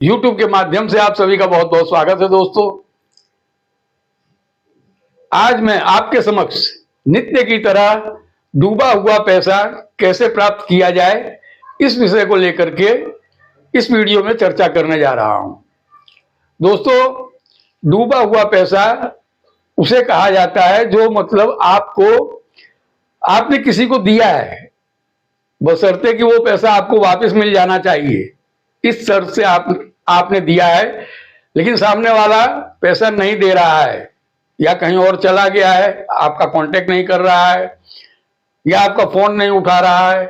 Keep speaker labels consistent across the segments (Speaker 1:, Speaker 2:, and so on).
Speaker 1: YouTube के माध्यम से आप सभी का बहुत बहुत स्वागत है दोस्तों। आज मैं आपके समक्ष नित्य की तरह डूबा हुआ पैसा कैसे प्राप्त किया जाए, इस विषय को लेकर के इस वीडियो में चर्चा करने जा रहा हूं। दोस्तों, डूबा हुआ पैसा उसे कहा जाता है जो मतलब आपने किसी को दिया है, बशर्ते कि वो पैसा आपको वापस मिल जाना चाहिए। इस शर्त से आपने दिया है, लेकिन सामने वाला पैसा नहीं दे रहा है, या कहीं और चला गया है, आपका कांटेक्ट नहीं कर रहा है, या आपका फोन नहीं उठा रहा है,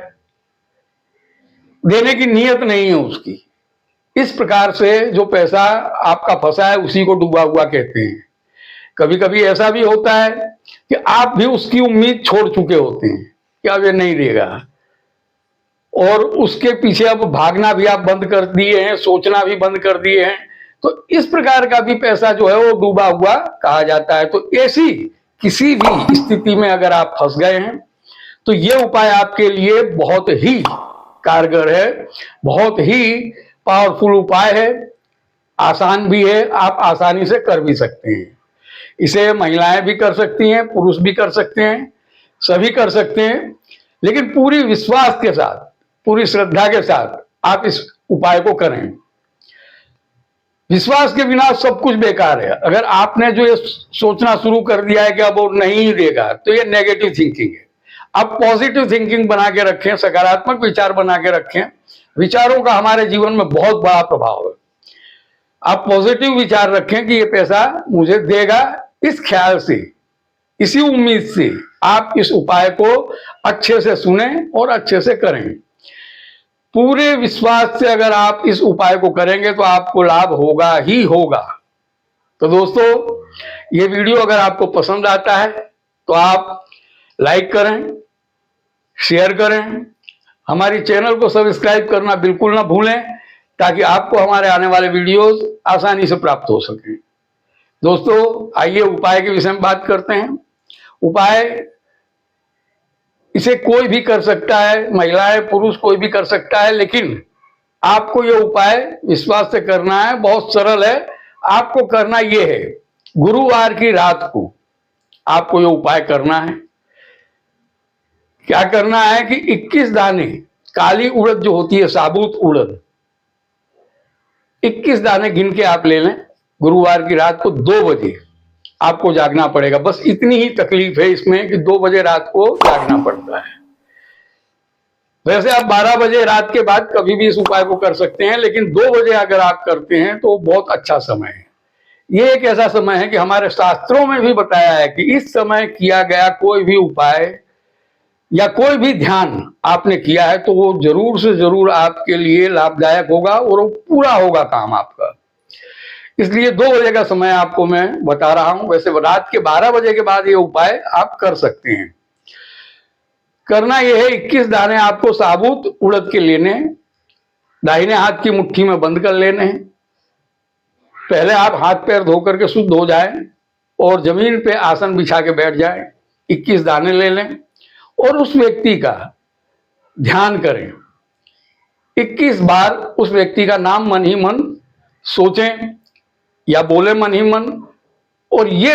Speaker 1: देने की नीयत नहीं है उसकी। इस प्रकार से जो पैसा आपका फंसा है उसी को डूबा हुआ कहते हैं। कभी कभी ऐसा भी होता है कि आप भी उसकी उम्मीद छोड़ चुके होते हैं कि अब ये नहीं देगा, और उसके पीछे अब भागना भी आप बंद कर दिए हैं, सोचना भी बंद कर दिए हैं। तो इस प्रकार का भी पैसा जो है वो डूबा हुआ कहा जाता है। तो ऐसी किसी भी स्थिति में अगर आप फंस गए हैं तो ये उपाय आपके लिए बहुत ही कारगर है, बहुत ही पावरफुल उपाय है, आसान भी है, आप आसानी से कर भी सकते हैं। इसे महिलाएं भी कर सकती हैं, पुरुष भी कर सकते हैं, सभी कर सकते हैं। लेकिन पूरी विश्वास के साथ, पूरी श्रद्धा के साथ आप इस उपाय को करें। विश्वास के बिना सब कुछ बेकार है। अगर आपने जो ये सोचना शुरू कर दिया है कि अब वो नहीं देगा, तो ये नेगेटिव थिंकिंग है। आप पॉजिटिव थिंकिंग बना के रखें, सकारात्मक विचार बना के रखें। विचारों का हमारे जीवन में बहुत बड़ा प्रभाव है। आप पॉजिटिव विचार रखें कि ये पैसा मुझे देगा, इस ख्याल से, इसी उम्मीद से आप इस उपाय को अच्छे से सुने और अच्छे से करें। पूरे विश्वास से अगर आप इस उपाय को करेंगे तो आपको लाभ होगा ही होगा। तो दोस्तों, ये वीडियो अगर आपको पसंद आता है तो आप लाइक करें, शेयर करें, हमारी चैनल को सब्सक्राइब करना बिल्कुल ना भूलें, ताकि आपको हमारे आने वाले वीडियोस आसानी से प्राप्त हो सकें। दोस्तों, आइए उपाय के विषय में बात करते हैं। उपाय इसे कोई भी कर सकता है, महिलाएं पुरुष कोई भी कर सकता है, लेकिन आपको यह उपाय विश्वास से करना है। बहुत सरल है। आपको करना यह है, गुरुवार की रात को आपको यह उपाय करना है। क्या करना है कि 21 दाने काली उड़द जो होती है, साबुत उड़द, 21 दाने गिन के आप ले लें। गुरुवार की रात को 2 बजे आपको जागना पड़ेगा। बस इतनी ही तकलीफ है इसमें कि 2 बजे रात को जागना पड़ता है। वैसे आप 12 बजे रात के बाद कभी भी इस उपाय को कर सकते हैं, लेकिन 2 बजे अगर आप करते हैं तो बहुत अच्छा समय है। ये एक ऐसा समय है कि हमारे शास्त्रों में भी बताया है कि इस समय किया गया कोई भी उपाय या कोई भी ध्यान आपने किया है तो वो जरूर से जरूर आपके लिए लाभदायक होगा और वो पूरा होगा काम आपका। इसलिए 2 बजे का समय आपको मैं बता रहा हूं। वैसे रात के 12 बजे के बाद ये उपाय आप कर सकते हैं। करना यह है, 21 दाने आपको साबुत उड़द के लेने, दाहिने हाथ की मुट्ठी में बंद कर लेने हैं। पहले आप हाथ पैर धो करके शुद्ध हो जाएं और जमीन पे आसन बिछा के बैठ जाएं। 21 दाने ले लें और उस व्यक्ति का ध्यान करें। 21 बार उस व्यक्ति का नाम मन ही मन सोचें या बोले मन ही मन, और ये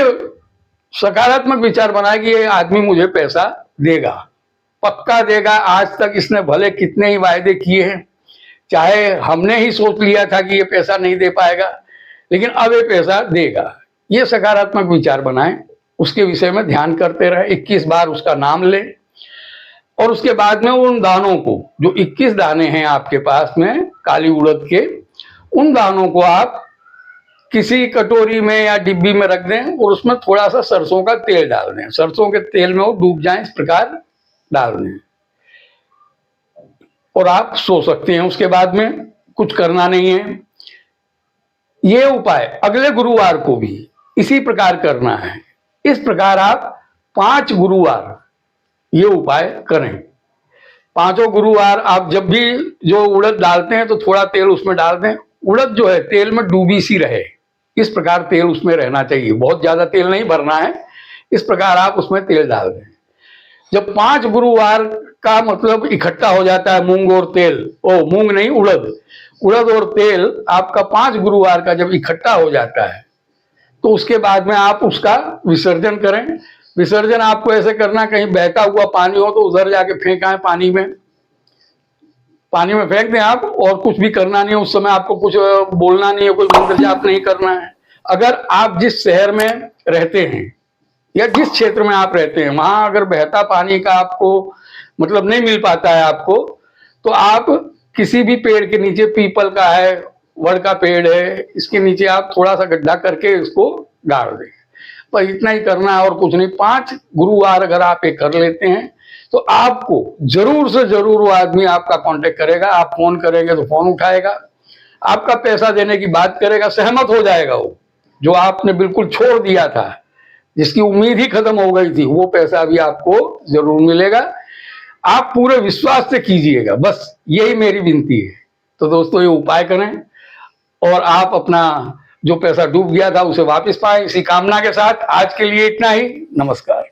Speaker 1: सकारात्मक विचार बनाए कि ये आदमी मुझे पैसा देगा, पक्का देगा। आज तक इसने भले कितने ही वायदे किए हैं, चाहे हमने ही सोच लिया था कि ये पैसा नहीं दे पाएगा, लेकिन अब ये पैसा देगा। ये सकारात्मक विचार बनाएं, उसके विषय में ध्यान करते रहे। 21 बार उसका नाम लें और उसके बाद में उन दानों को, जो 21 दाने हैं आपके पास में काली उड़द के, उन दानों को आप किसी कटोरी में या डिब्बी में रख दें और उसमें थोड़ा सा सरसों का तेल डाल दें। सरसों के तेल में वो डूब जाएं, इस प्रकार डाल दें और आप सो सकते हैं। उसके बाद में कुछ करना नहीं है। ये उपाय अगले गुरुवार को भी इसी प्रकार करना है। इस प्रकार आप 5 गुरुवार ये उपाय करें। 5 गुरुवार आप जब भी जो उड़द डालते हैं तो थोड़ा तेल उसमें डाल दें। उड़द जो है तेल में डूबी सी रहे, इस प्रकार तेल उसमें रहना चाहिए। बहुत ज्यादा तेल नहीं भरना है, इस प्रकार आप उसमें तेल डाल दें। जब 5 गुरुवार का मतलब इकट्ठा हो जाता है, मूंग और तेल, मूंग नहीं उड़द, उड़द और तेल आपका 5 गुरुवार का जब इकट्ठा हो जाता है तो उसके बाद में आप उसका विसर्जन करें। विसर्जन आपको ऐसे करना, कहीं बहता हुआ पानी हो तो उधर जाके फेंका है पानी में फेंक दें आप, और कुछ भी करना नहीं है उस समय, आपको कुछ बोलना नहीं है, कोई मंत्र जाप नहीं करना है। अगर आप जिस शहर में रहते हैं या जिस क्षेत्र में आप रहते हैं वहां अगर बहता पानी का आपको मतलब नहीं मिल पाता है आपको, तो आप किसी भी पेड़ के नीचे, पीपल का है, वड़ का पेड़ है, इसके नीचे आप थोड़ा सा गड्ढा करके इसको गाड़ दें। पर इतना ही करना है और कुछ नहीं। 5 गुरुवार अगर आप ये कर लेते हैं तो आपको जरूर से जरूर वो आदमी आपका कांटेक्ट करेगा। आप फोन करेंगे तो फोन उठाएगा, आपका पैसा देने की बात करेगा, सहमत हो जाएगा। वो जो आपने बिल्कुल छोड़ दिया था, जिसकी उम्मीद ही खत्म हो गई थी, वो पैसा भी आपको जरूर मिलेगा। आप पूरे विश्वास से कीजिएगा, बस यही मेरी विनती है। तो दोस्तों ये उपाय करें और आप अपना जो पैसा डूब गया था उसे वापस पाएं। इसी कामना के साथ आज के लिए इतना ही। नमस्कार।